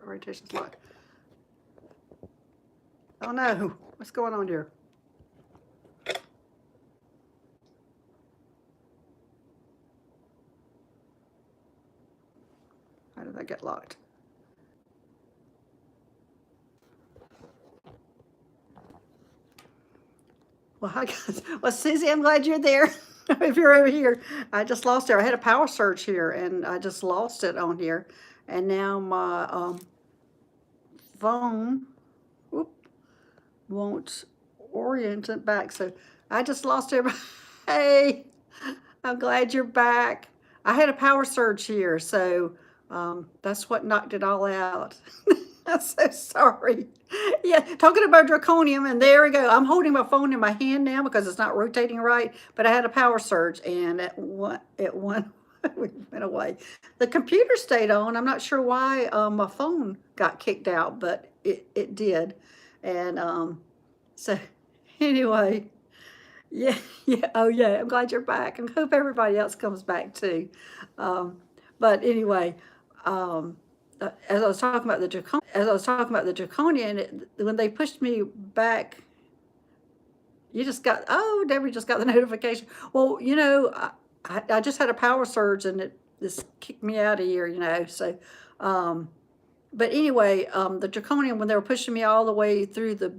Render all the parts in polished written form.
orientation slot. Oh no, what's going on here? How did that get locked? Well, hi guys. Well, Susie, I'm glad you're there. If you're over here, I just lost it. I had a power surge here, and I just lost it on here, and now my phone whoop, won't orient it back. So I just lost everybody. Hey, I'm glad you're back. I had a power surge here, so that's what knocked it all out. I'm so sorry. Yeah, talking about draconium, and there we go. I'm holding my phone in my hand now because it's not rotating right, but I had a power surge, and it went away. The computer stayed on. I'm not sure why my phone got kicked out, but it did. And so anyway, yeah, yeah, oh yeah, I'm glad you're back, and hope everybody else comes back too. But anyway, as I was talking about the draconian, when they pushed me back, you just got, oh, Debbie just got the notification. Well, you know, I just had a power surge, and it just kicked me out of here, you know. So, but anyway, the draconian, when they were pushing me all the way through the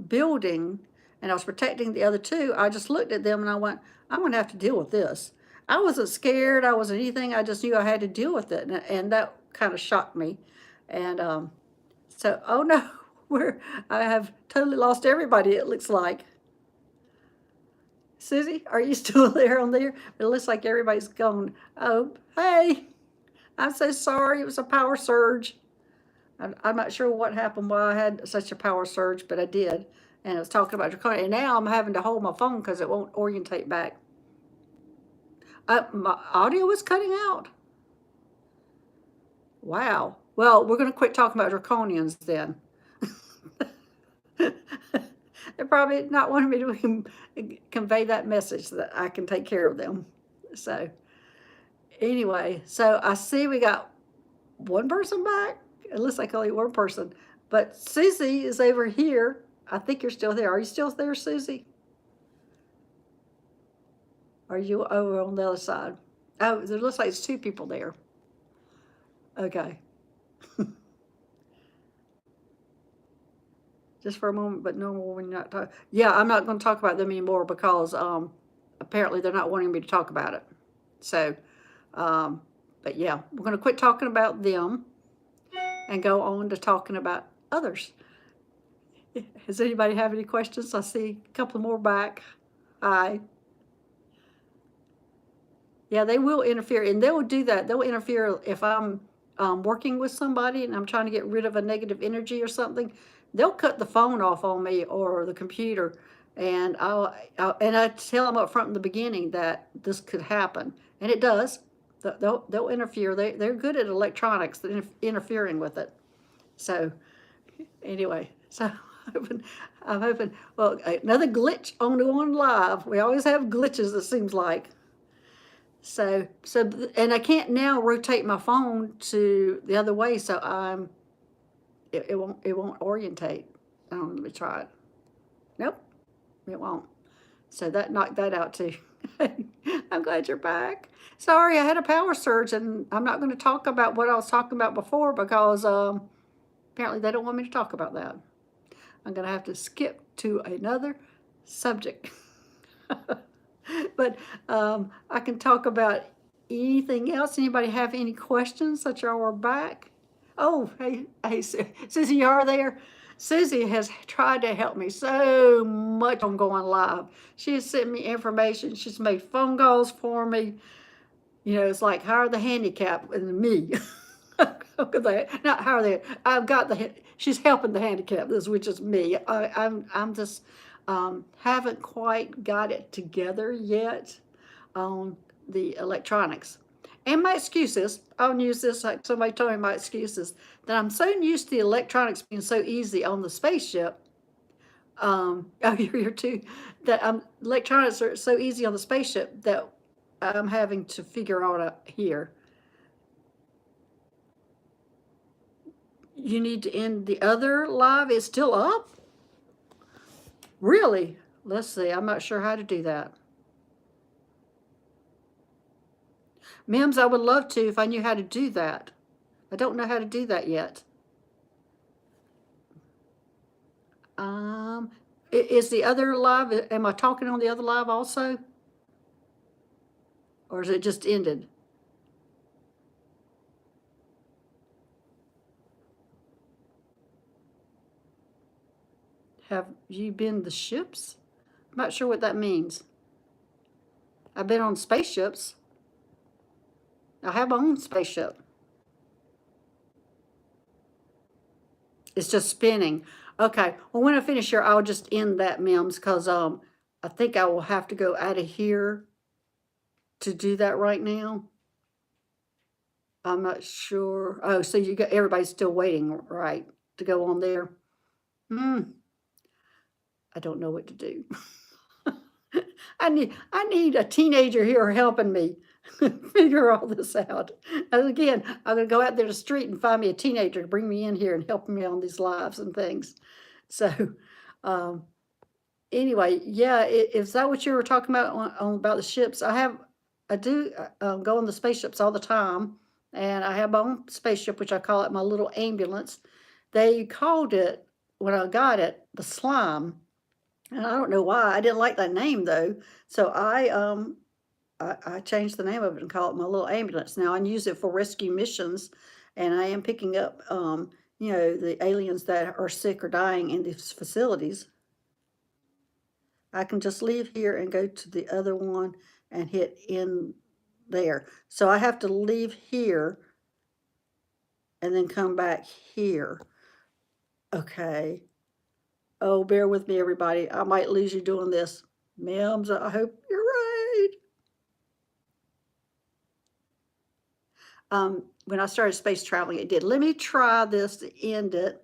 building, and I was protecting the other two, I just looked at them and I went, I'm going to have to deal with this. I wasn't scared. I wasn't anything. I just knew I had to deal with it. And that kind of shocked me. And so, oh no, I have totally lost everybody, it looks like. Susie, are you still there on there? It looks like everybody's gone. Oh, hey, I'm so sorry. It was a power surge. I'm not sure what happened, why I had such a power surge, but I did. And I was talking about draconian. And now I'm having to hold my phone because it won't orientate back. My audio was cutting out. Wow. Well, we're going to quit talking about draconians then. They're probably not wanting me to convey that message that I can take care of them. So anyway, so I see we got one person back. It looks like only one person. But Susie is over here. I think you're still there. Are you still there, Susie? Are you over on the other side? Oh, it looks like it's two people there. Okay. Just for a moment, but normal when you're not talking. Yeah, I'm not going to talk about them anymore because apparently they're not wanting me to talk about it. So, but yeah, we're going to quit talking about them and go on to talking about others. Does anybody have any questions? I see a couple more back. Hi. Yeah, they will interfere, and they will do that. They'll interfere if I'm working with somebody and I'm trying to get rid of a negative energy or something. They'll cut the phone off on me or the computer, and I tell them up front in the beginning that this could happen, and it does. They'll interfere. They're good at electronics, interfering with it. So anyway, so I'm hoping. Well, another glitch on going live. We always have glitches, it seems like. So, and I can't now rotate my phone to the other way, so it won't orientate. Let me try it. Nope, it won't. So that knocked that out too. I'm glad you're back. Sorry, I had a power surge, and I'm not going to talk about what I was talking about before because apparently they don't want me to talk about that. I'm going to have to skip to another subject. But I can talk about anything else. Anybody have any questions that y'all are back? Oh, hey, Susie, you are there? Susie has tried to help me so much on going live. She has sent me information. She's made phone calls for me. You know, it's like, how are the handicapped and me? Not how are they? I've got she's helping the handicapped, which is me. I'm just haven't quite got it together yet on the electronics. And my excuses, I'll use this like somebody told me my excuses, that I'm so used to the electronics being so easy on the spaceship. Oh, you're too. That electronics are so easy on the spaceship that I'm having to figure out here. You need to end the other live. It's still up? Really? Let's see. I'm not sure how to do that. Mims, I would love to if I knew how to do that. I don't know how to do that yet. Is the other live, am I talking on the other live also? Or is it just ended? Have you been the ships? I'm not sure what that means. I've been on spaceships. I have my own spaceship. It's just spinning. Okay. Well, when I finish here, I'll just end that, Mims, because I think I will have to go out of here to do that right now. I'm not sure. Oh, so you got everybody's still waiting, right, to go on there? I don't know what to do. I need a teenager here helping me figure all this out. And again, I'm gonna go out there to the street and find me a teenager to bring me in here and help me on these lives and things. So, um, anyway, yeah, is that what you were talking about on about the ships? I do go on the spaceships all the time, and I have my own spaceship, which I call it my little ambulance. They called it when I got it the slime, and I don't know why. I didn't like that name though, so I changed the name of it and call it my little ambulance. Now I use it for rescue missions, and I am picking up the aliens that are sick or dying in these facilities. I can just leave here and go to the other one and hit in there. So I have to leave here and then come back here. Okay. Oh, bear with me, everybody. I might lose you doing this. Mims, I hope you're right. When I started space traveling, it did. Let me try this to end it.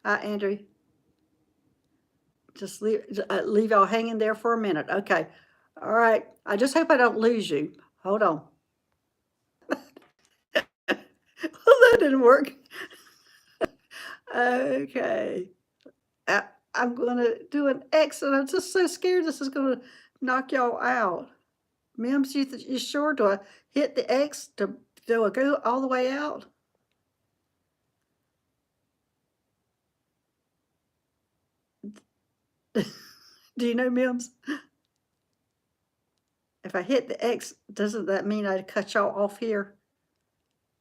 Andrew, just leave y'all hanging there for a minute. Okay. All right. I just hope I don't lose you. Hold on. Well, that didn't work. Okay. I'm going to do an X, and I'm just so scared this is going to knock y'all out. Mims, you sure? Do I hit the X? Do I go all the way out? Do you know, Mims? If I hit the X, doesn't that mean I cut y'all off here?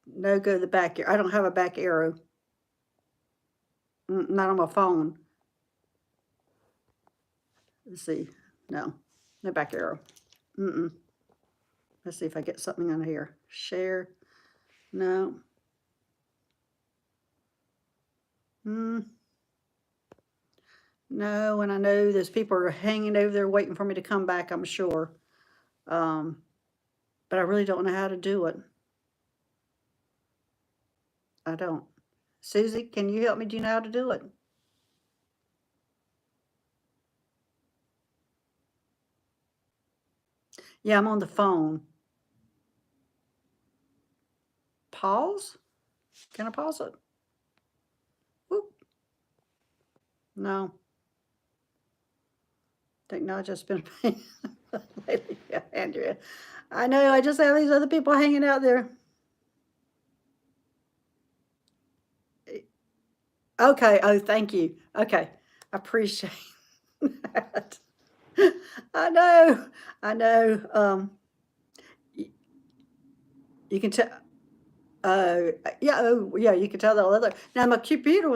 No, go to the back arrow. I don't have a back arrow. Not on my phone. Let's see. No back arrow. Let's see if I get something on here. Share. No. No, and I know there's people are hanging over there waiting for me to come back, I'm sure. But I really don't know how to do it. I don't. Susie, can you help me? Do you know how to do it? Yeah, I'm on the phone. Pause? Can I pause it? Whoop. No. Technology's been lately, yeah, Andrea. I know, I just have these other people hanging out there. Okay, oh, thank you. Okay, I appreciate that. I know. You can tell. Yeah, oh, yeah, you can tell that other. Now my computer,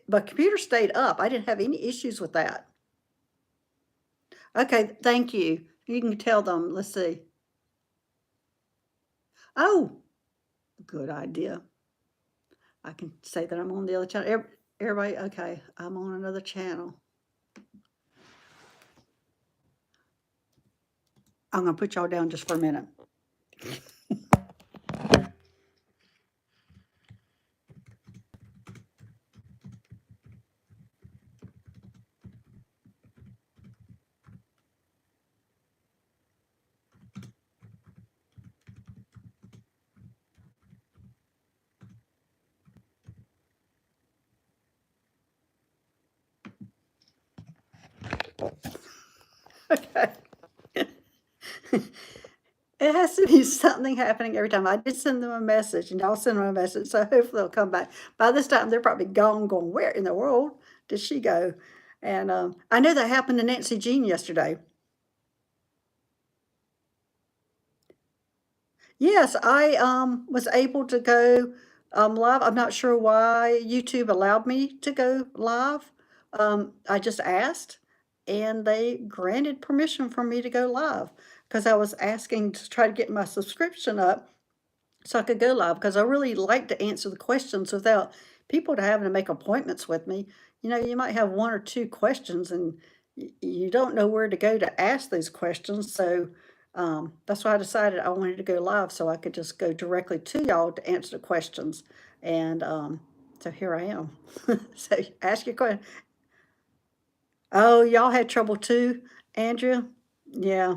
my computer stayed up. I didn't have any issues with that. Okay, thank you. You can tell them. Let's see. Oh, good idea. I can say that I'm on the other channel. Everybody, okay, I'm on another channel. I'm gonna put y'all down just for a minute. Okay. It has to be something happening every time. I did send them a message, and y'all send them a message, so hopefully they'll come back. By this time, they're probably gone, going, "Where in the world did she go?" And I know that happened to Nancy Jean yesterday. Yes, I was able to go live. I'm not sure why YouTube allowed me to go live. I just asked, and they granted permission for me to go live because I was asking to try to get my subscription up so I could go live because I really like to answer the questions without people to having to make appointments with me. You know, you might have one or two questions and you don't know where to go to ask those questions. So that's why I decided I wanted to go live so I could just go directly to y'all to answer the questions. And so here I am. So ask your question. Oh, y'all had trouble too, Andrea? Yeah.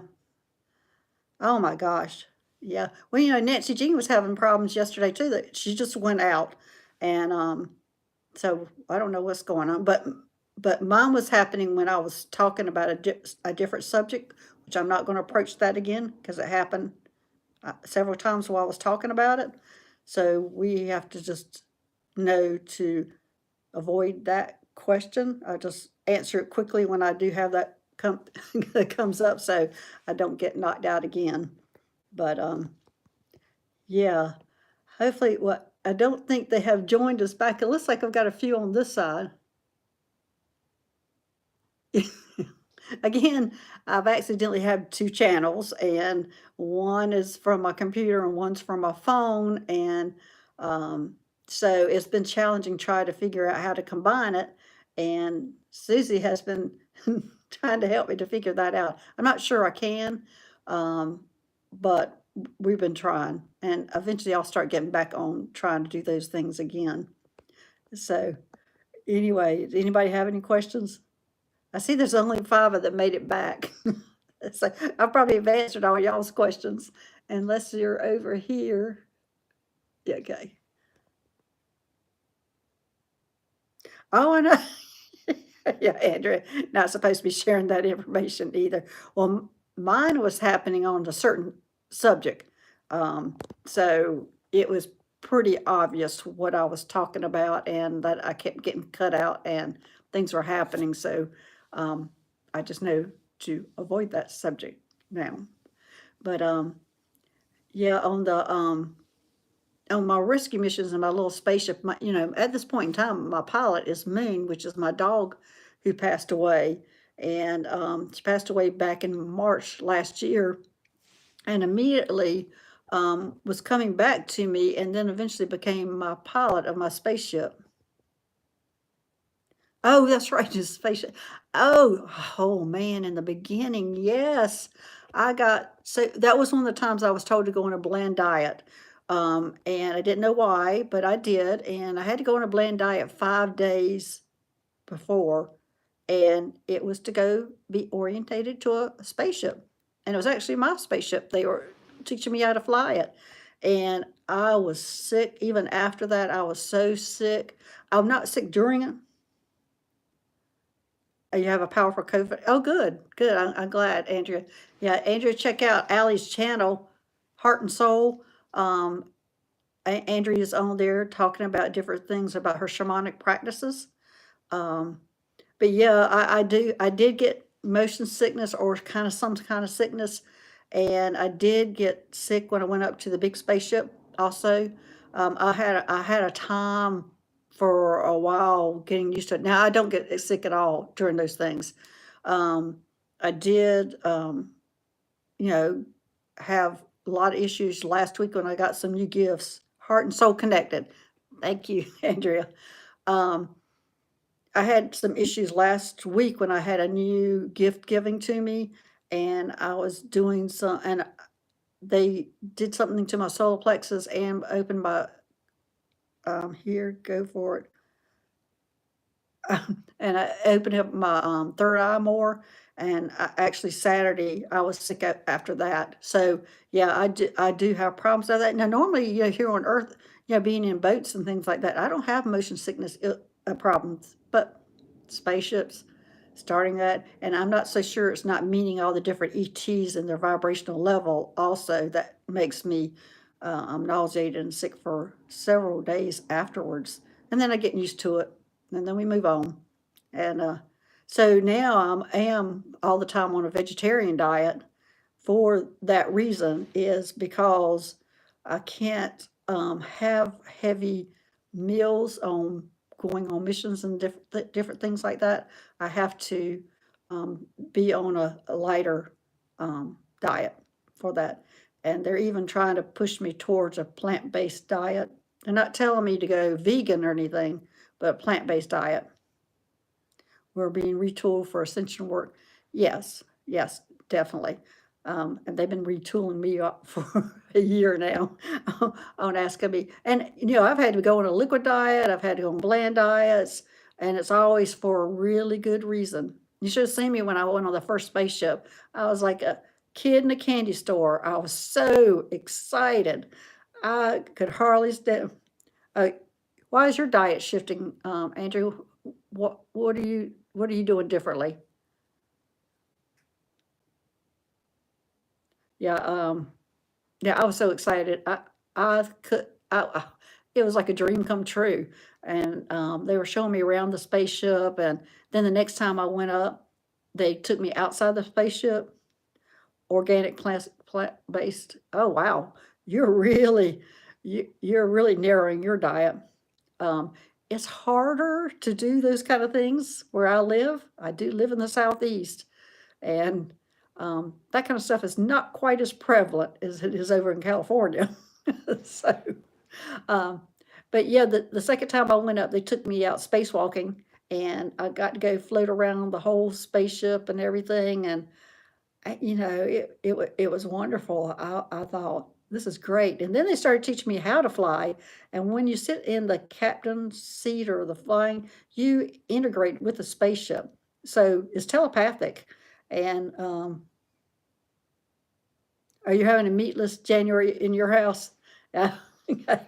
Oh my gosh. Yeah. Well, you know, Nancy Jean was having problems yesterday too, that she just went out. And so I don't know what's going on, but mine was happening when I was talking about a different subject, which I'm not going to approach that again because it happened several times while I was talking about it. So we have to just know to avoid that question. I just answer it quickly when I do have that that comes up so I don't get knocked out again. But yeah, hopefully, what I don't think they have joined us back. It looks like I've got a few on this side. Again, I've accidentally had two channels, and one is from my computer and one's from my phone, and so it's been challenging trying to figure out how to combine it. And Susie has been trying to help me to figure that out. I'm not sure I can, but we've been trying, and eventually I'll start getting back on trying to do those things again. So anyway, does anybody have any questions? I see there's only 5 that made it back. So I probably have answered all y'all's questions, unless you're over here. Yeah, okay. Oh, I know. Yeah, Andrea, not supposed to be sharing that information either. Well, mine was happening on a certain subject. So it was pretty obvious what I was talking about and that I kept getting cut out and things were happening. So I just know to avoid that subject now. But yeah, on my rescue missions and my little spaceship, you know, at this point in time, my pilot is Moon, which is my dog who passed away. And she passed away back in March last year and immediately was coming back to me and then eventually became my pilot of my spaceship. Oh, that's right, his spaceship. Oh man, in the beginning, yes. So that was one of the times I was told to go on a bland diet. And I didn't know why, but I did. And I had to go on a bland diet 5 days before, and it was to go be orientated to a spaceship. And it was actually my spaceship. They were teaching me how to fly it. And I was sick. Even after that, I was so sick. I'm not sick during it. You have a powerful COVID. Oh, good, good. I'm glad, Andrea. Yeah, Andrea, check out Allie's channel, Heart and Soul. Andrea's on there talking about different things about her shamanic practices. Um, but yeah, I did get motion sickness or kind of some kind of sickness, and I did get sick when I went up to the big spaceship. Also, I had a time for a while getting used to it. Now I don't get sick at all during those things. Um, I did, you know, have a lot of issues last week when I got some new gifts. Heart and Soul Connected. Thank you, Andrea. Um, I had some issues last week when I had a new gift giving to me, and I was doing some, and they did something to my solar plexus and opened my, here, go for it. And I opened up my third eye more. And actually, Saturday, I was sick after that. So, yeah, I do have problems with that. Now, normally, you know, here on Earth, you know, being in boats and things like that, I don't have motion sickness problems, but spaceships, starting that, and I'm not so sure it's not meeting all the different ETs and their vibrational level also that makes me I'm nauseated and sick for several days afterwards. And then I get used to it, and then we move on. And so now I am all the time on a vegetarian diet for that reason, is because I can't have heavy meals on going on missions and different things like that. I have to be on a lighter diet for that. And they're even trying to push me towards a plant-based diet. They're not telling me to go vegan or anything, but a plant-based diet. We're being retooled for ascension work. Yes, yes, definitely. And they've been retooling me up for a year now on asking me. And, I've had to go on a liquid diet, I've had to go on bland diets, and it's always for a really good reason. You should have seen me when I went on the first spaceship. I was like a kid in a candy store. I was so excited. I could hardly stand. Uh, why is your diet shifting, Andrew? What are you doing differently? Yeah, yeah, I was so excited. I could, it was like a dream come true. And they were showing me around the spaceship, and then the next time I went up, they took me outside the spaceship, organic plant based. Oh wow, you're really narrowing your diet. Um, it's harder to do those kind of things where I live. I do live in the southeast, and that kind of stuff is not quite as prevalent as it is over in California. So, um, but yeah, the second time I went up, they took me out spacewalking, and I got to go float around the whole spaceship and everything. And it was wonderful. I thought, this is great. And then they started teaching me how to fly. And when you sit in the captain's seat or the flying, you integrate with the spaceship. So it's telepathic. And are you having a meatless January in your house? Yeah. Okay.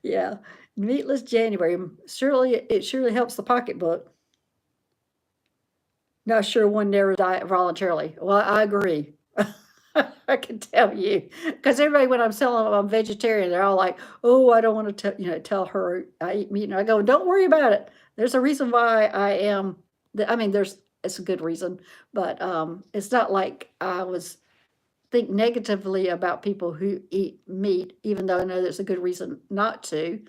Yeah. Meatless January. It surely helps the pocketbook. Not sure one never diet voluntarily. Well, I agree. I can tell you, because everybody, when I'm telling them I'm vegetarian, they're all like, "Oh, I don't want to tell her I eat meat." And I go, "Don't worry about it. There's a reason why I am. I mean, it's a good reason, but it's not like I was think negatively about people who eat meat, even though I know there's a good reason not to,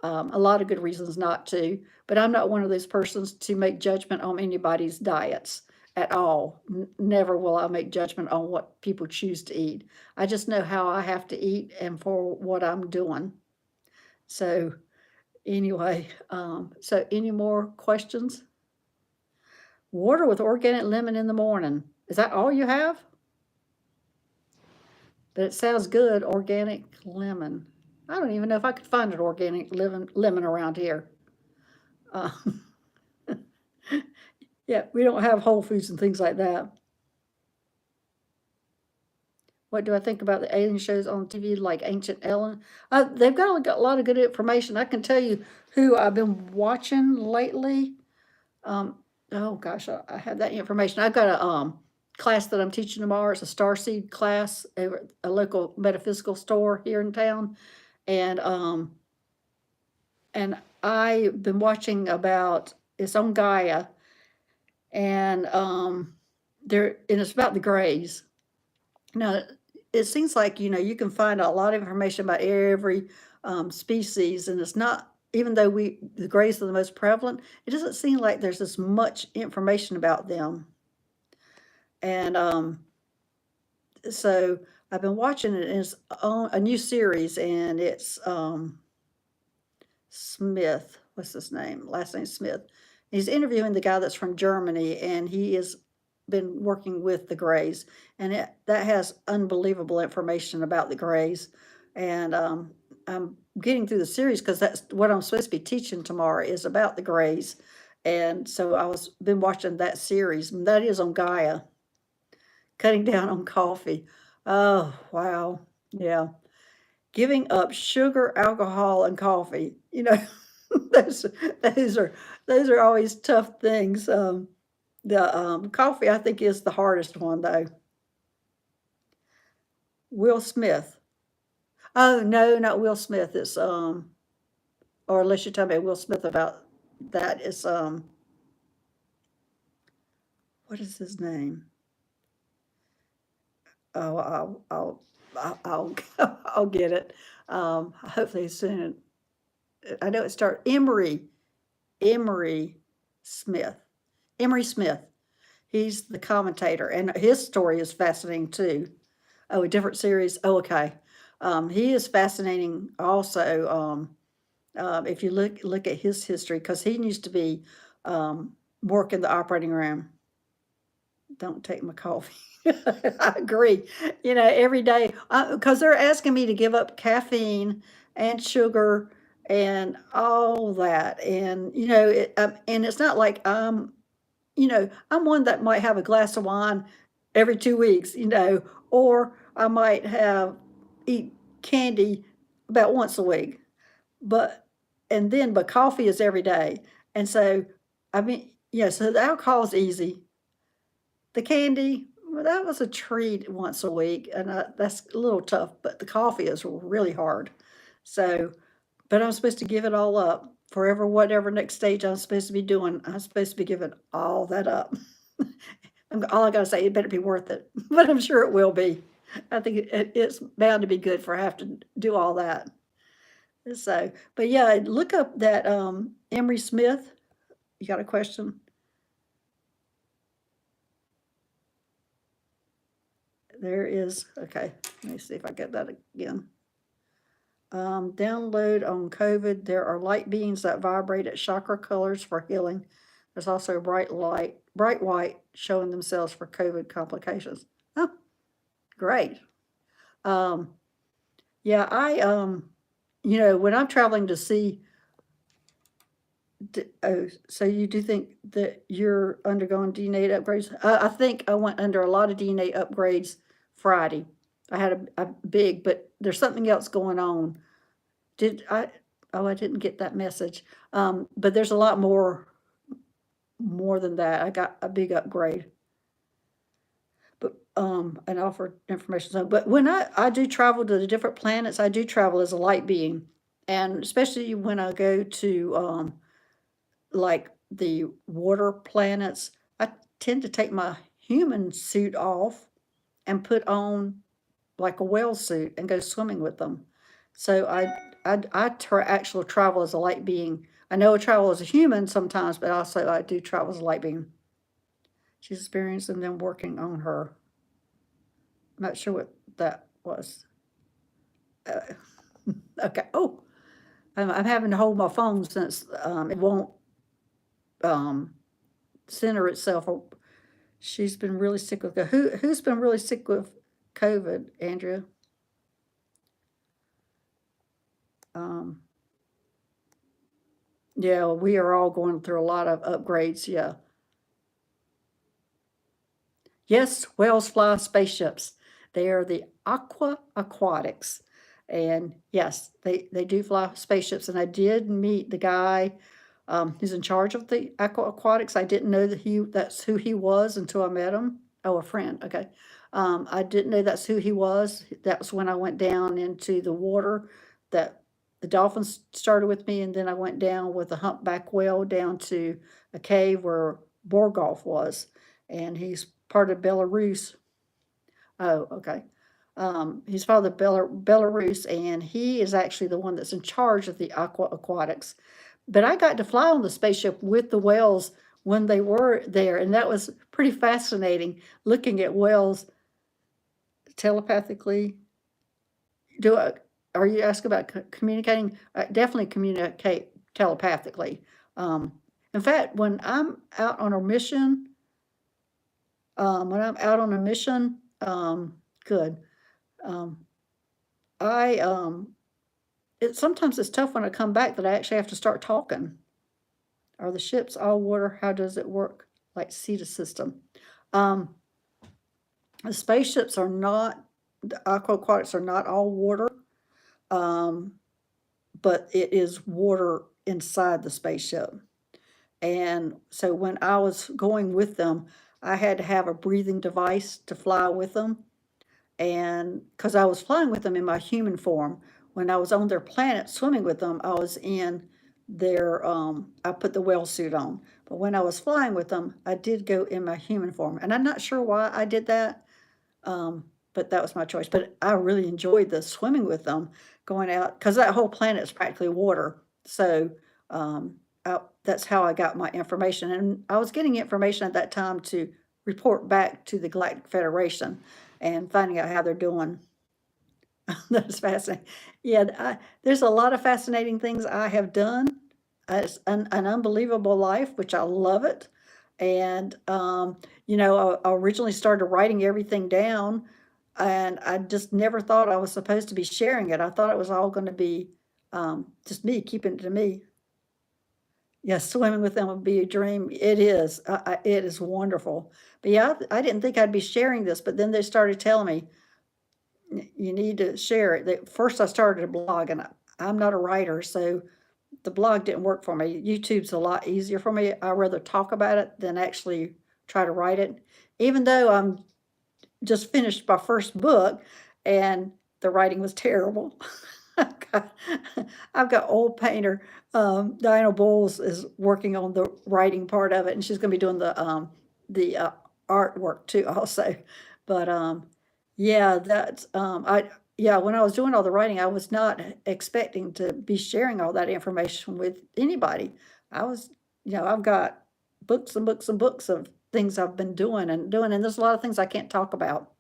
a lot of good reasons not to. But I'm not one of those persons to make judgment on anybody's diets at all. Never will I make judgment on what people choose to eat. I just know how I have to eat and for what I'm doing. So anyway, so any more questions? Water with organic lemon in the morning. Is that all you have? But it sounds good, organic lemon. I don't even know if I could find an organic lemon around here. Uh, yeah, we don't have Whole Foods and things like that. What do I think about the alien shows on TV like Ancient Ellen? They've got a lot of good information. I can tell you who I've been watching lately. Um, oh gosh, I have that information. I've got a class that I'm teaching tomorrow. It's a Starseed class at a local metaphysical store here in town, and I've been watching about it's on Gaia, and it's about the Greys. Now, it seems like you can find a lot of information about every species, and it's not, even though the Greys are the most prevalent, it doesn't seem like there's as much information about them. And so I've been watching it, and it's on a new series, and it's Smith. What's his name? Last name Smith. He's interviewing the guy that's from Germany, and he has been working with the Greys, and that has unbelievable information about the Greys. And I'm getting through the series because that's what I'm supposed to be teaching tomorrow is about the Greys. And so been watching that series, and that is on Gaia. Cutting down on coffee. Oh wow, yeah. Giving up sugar, alcohol, and coffee. Those those are those are always tough things. The coffee, I think, is the hardest one, though. Will Smith. Oh, no, not Will Smith. It's, or unless you're talking about Will Smith about that, it's, what is his name? Oh, I'll get it. Hopefully soon. I know it started Emery Smith. Emery Smith. He's the commentator, and his story is fascinating too. Oh, a different series. Oh, okay. He is fascinating also. If you look at his history, because he used to be work in the operating room. Don't take my coffee. I agree. You know, every day, because they're asking me to give up caffeine and sugar and all that, and and it's not like I'm one that might have a glass of wine every 2 weeks, or I might have eat candy about once a week. But but coffee is every day. And so I mean, yeah, so the alcohol is easy. The candy, well, that was a treat once a week, and that's a little tough, but the coffee is really hard. So, but I'm supposed to give it all up forever, whatever next stage I'm supposed to be doing. I'm supposed to be giving all that up. All I gotta say, it better be worth it, but I'm sure it will be. I think it's bound to be good for have to do all that. So, but yeah, look up that Emery Smith. You got a question? There is, okay. Let me see if I get that again. Download on COVID. There are light beams that vibrate at chakra colors for healing. There's also bright white showing themselves for COVID complications. Oh, great. Um, yeah, when I'm traveling to see, oh, so you do think that you're undergoing DNA upgrades? I think I went under a lot of DNA upgrades Friday. I had a big, but there's something else going on. Did I? Oh, I didn't get that message. But there's a lot more than that. I got a big upgrade. But and offer information. So, but when I do travel to the different planets, I do travel as a light being, and especially when I go to like the water planets, I tend to take my human suit off and put on like a whale suit and go swimming with them. So actually travel as a light being. I know I travel as a human sometimes, but also I do travel as a light being. She's experiencing them working on her. I'm not sure what that was. Uh, okay. Oh, I'm having to hold my phone since it won't um, center itself. She's been really sick with who's been really sick with COVID, Andrea? Um, yeah, we are all going through a lot of upgrades. Yeah. Yes, whales fly spaceships. They are the aquatics. And yes, they do fly spaceships. And I did meet the guy who's in charge of the aquatics. I didn't know that's who he was until I met him. Oh, a friend. Okay. I didn't know that's who he was. That was when I went down into the water that the dolphins started with me. And then I went down with a humpback whale down to a cave where Borgolf was. And he's part of Belarus. Oh, okay. He's part of Belarus, and he is actually the one that's in charge of the aquatics. But I got to fly on the spaceship with the whales when they were there, and that was pretty fascinating looking at whales telepathically. Are you asking about communicating? Definitely communicate telepathically. In fact, when I'm out on a mission, good. Um, I sometimes it's tough when I come back that I actually have to start talking. Are the ships all water? How does it work? Like CETA system. Um, the spaceships are not. The aquatics are not all water, um, but it is water inside the spaceship. And so when I was going with them, I had to have a breathing device to fly with them. And because I was flying with them in my human form, when I was on their planet swimming with them, I was in I put the whale suit on. But when I was flying with them, I did go in my human form. And I'm not sure why I did that, but that was my choice. But I really enjoyed the swimming with them, going out, because that whole planet is practically water. So um, that's how I got my information. And I was getting information at that time to report back to the Galactic Federation and finding out how they're doing. That's fascinating. Yeah, there's a lot of fascinating things I have done. It's an unbelievable life, which I love it. And, I originally started writing everything down, and I just never thought I was supposed to be sharing it. I thought it was all going to be just me, keeping it to me. Yes, swimming with them would be a dream. It is. It is wonderful. But yeah, I didn't think I'd be sharing this, but then they started telling me, you need to share it. First, I started a blog, and I'm not a writer, so the blog didn't work for me. YouTube's a lot easier for me. I'd rather talk about it than actually try to write it. Even though I'm just finished my first book and the writing was terrible. I've got, I've got old painter Diana Bowles is working on the writing part of it, and she's going to be doing the artwork too, also. But yeah, that's I yeah. When I was doing all the writing, I was not expecting to be sharing all that information with anybody. I was, I've got books and books and books of things I've been doing, and there's a lot of things I can't talk about.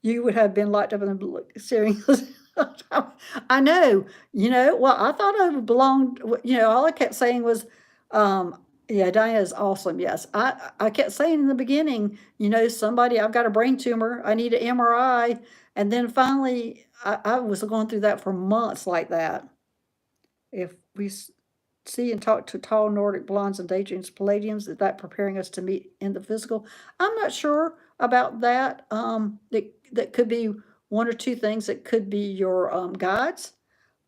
You would have been locked up in the steering. I know, well, I thought I belonged, all I kept saying was, yeah, Diana is awesome. Yes. I kept saying in the beginning, I've got a brain tumor. I need an MRI. And then finally, I was going through that for months like that. If we see and talk to tall Nordic blondes and daydreams palladiums, is that preparing us to meet in the physical? I'm not sure about that. That could be one or two things. It could be your guides,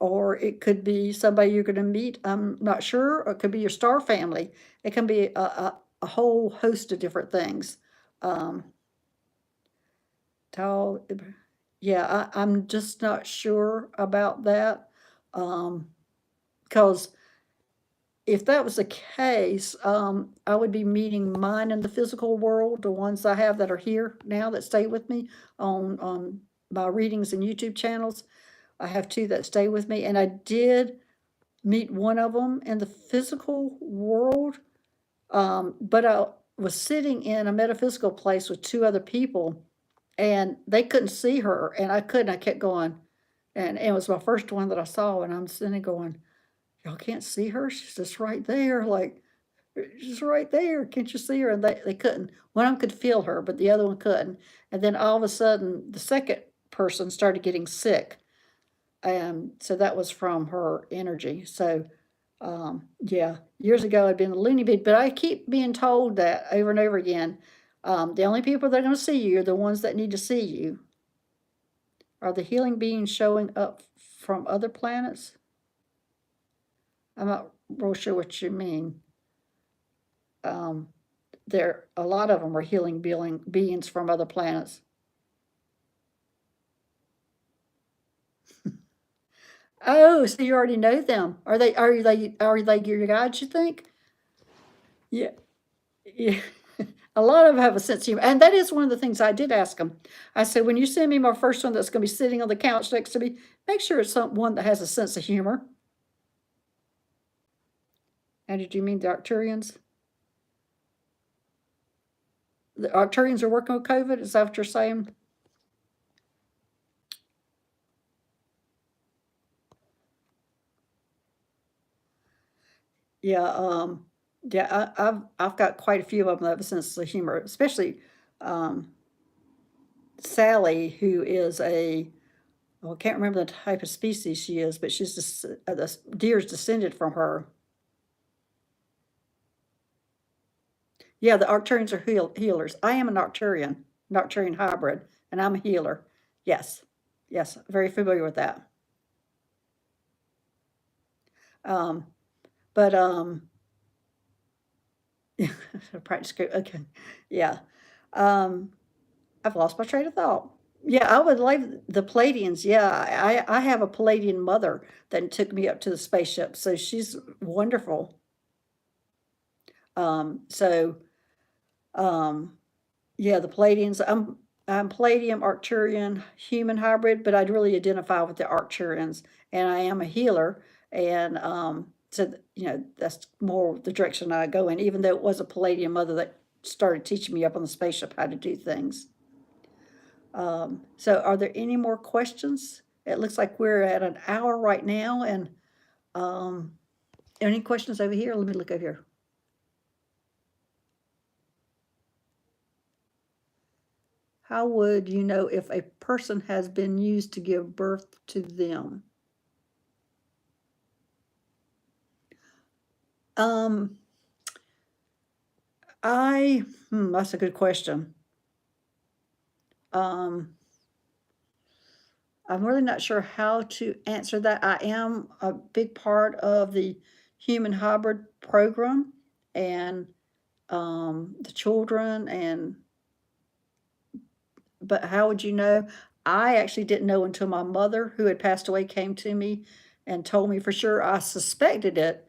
or it could be somebody you're going to meet. I'm not sure. Or it could be your star family. It can be a whole host of different things. Um, tall, yeah, I'm just not sure about that. Because if that was the case, I would be meeting mine in the physical world, the ones I have that are here now that stay with me on my readings and YouTube channels. I have two that stay with me, and I did meet one of them in the physical world, but I was sitting in a metaphysical place with two other people, and they couldn't see her, and I couldn't. I kept going, and it was my first one that I saw, and I'm sitting going, y'all can't see her. She's just right there. Like, she's right there. Can't you see her? And they couldn't. One of them could feel her, but the other one couldn't. And then all of a sudden, the second person started getting sick. And so that was from her energy. So, yeah, years ago I'd been a loony bin, but I keep being told that over and over again. The only people that are going to see you are the ones that need to see you. Are the healing beings showing up from other planets? I'm not real sure what you mean. Um, a lot of them are healing beings from other planets. Oh, so you already know them. Are they your guides, you think? Yeah. Yeah. A lot of them have a sense of humor. And that is one of the things I did ask them. I said, when you send me my first one that's going to be sitting on the couch next to me, make sure it's one that has a sense of humor. And did you mean the Arcturians? The Arcturians are working with COVID? Is that what you're saying? Yeah, yeah, I've got quite a few of them that have a sense of humor, especially um, Sally, who is I can't remember the type of species she is, but she's just, the deer's descended from her. Yeah, the Arcturians are healers. I am an Arcturian hybrid, and I'm a healer. Yes, very familiar with that. Um, But practice group. Okay, yeah. Um, I've lost my train of thought. Yeah, I would like the Palladians. Yeah, I have a Palladian mother that took me up to the spaceship, so she's wonderful. So yeah, the Palladians. I'm Palladium, Arcturian, human hybrid, but I'd really identify with the Arcturians, and I am a healer, and so that's more the direction I go in. Even though it was a Palladian mother that started teaching me up on the spaceship how to do things. So are there any more questions? It looks like we're at an hour right now, and um, any questions over here? Let me look over here. How would you know if a person has been used to give birth to them? Um, that's a good question. Um, I'm really not sure how to answer that. I am a big part of the human hybrid program and the children, but how would you know? I actually didn't know until my mother, who had passed away, came to me and told me for sure. I suspected it,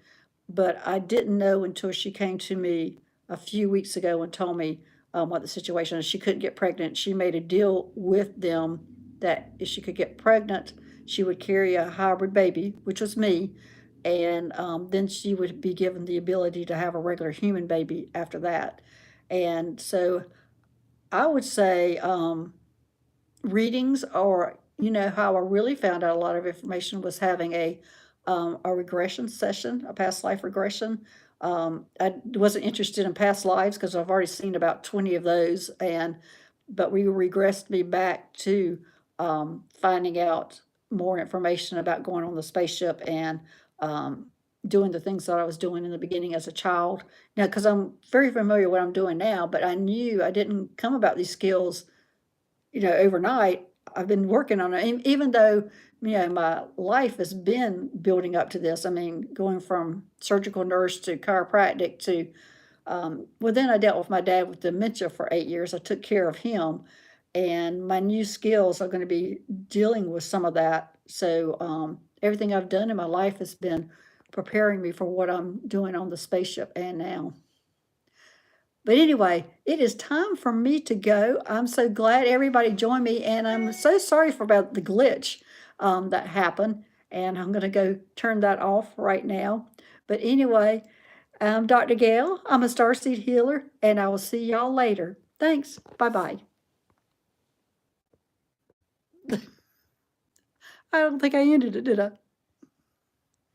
but I didn't know until she came to me a few weeks ago and told me what the situation is. She couldn't get pregnant. She made a deal with them that if she could get pregnant, she would carry a hybrid baby, which was me, and then she would be given the ability to have a regular human baby after that. And so I would say readings, or how I really found out a lot of information was having a regression session, a past life regression. I wasn't interested in past lives because I've already seen about 20 of those, but we regressed me back to finding out more information about going on the spaceship and doing the things that I was doing in the beginning as a child. Now, because I'm very familiar with what I'm doing now, but I knew I didn't come about these skills overnight. I've been working on it, even though, my life has been building up to this. I mean, going from surgical nurse to chiropractic to, well, then I dealt with my dad with dementia for 8 years. I took care of him, and my new skills are going to be dealing with some of that. So, everything I've done in my life has been preparing me for what I'm doing on the spaceship and now. But anyway, it is time for me to go. I'm so glad everybody joined me, and I'm so sorry for about the glitch that happened. And I'm going to go turn that off right now. But anyway, I'm Dr. Gail. I'm a starseed healer, and I will see y'all later. Thanks. Bye-bye. I don't think I ended it, did I?